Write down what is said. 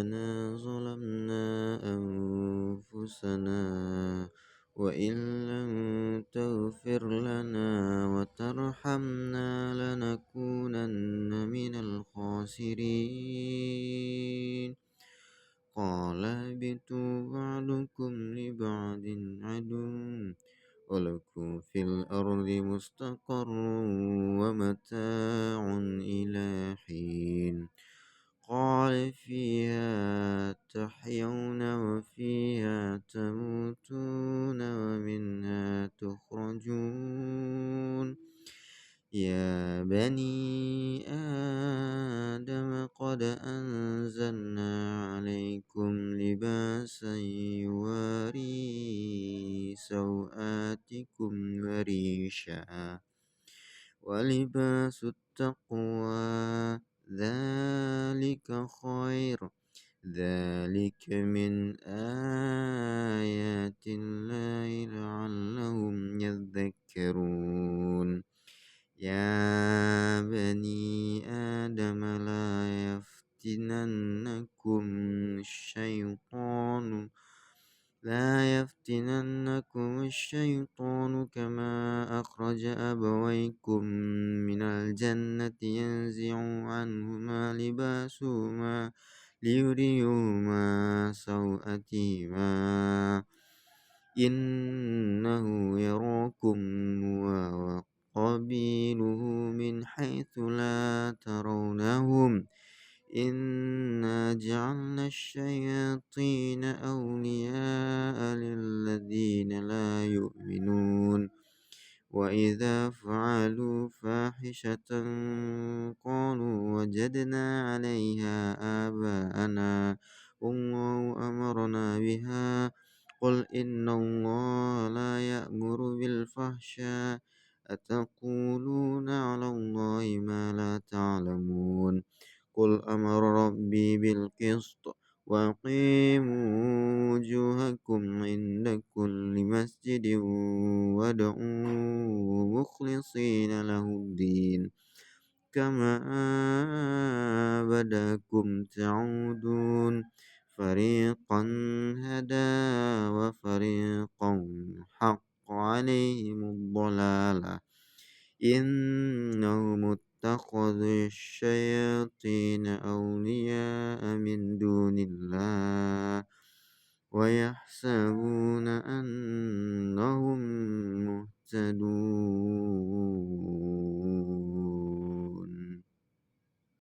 ربنا ظلمنا أنفسنا وإن لم تغفر لنا وترحمنا لنكونن من الخاسرين قال اهبطوا بعضكم لبعض عدو ولكم في الأرض مستقر ومتاع إلى حين قال فيها تحيون وفيها تموتون ومنها تخرجون يا بني آدم قد أنزلنا عليكم لباسا يواري سوآتكم وريشا ولباس التقوى ذلك خير ذلك من آيات الله لعلهم يذكرون يا بني آدم لا يفتننكم الشيطان كما أخرج أبويكم من الجنة ينزع عنهما لباسهما ليريهما سوءتهما إنه يراكم هو وقبيله من حيث لا ترونهم إنا جعلنا الشياطين أولياء للذين لا يؤمنون وإذا فعلوا فاحشة قالوا وجدنا عليها آباءنا والله أمرنا بها قل إن الله لا يأمر بالفحشاء أتقولون على الله ما لا تعلمون قل أمر ربي بالقسط وأقيموا وجوهكم عند كل مسجد وادعوا مخلصين له الدين كما بدأكم تعودون فريقا هدى وفريقا حق عليهم الضلالة إنهم اتخذوا الشياطين أولياء من دون الله ويحسبون أنهم مهتدون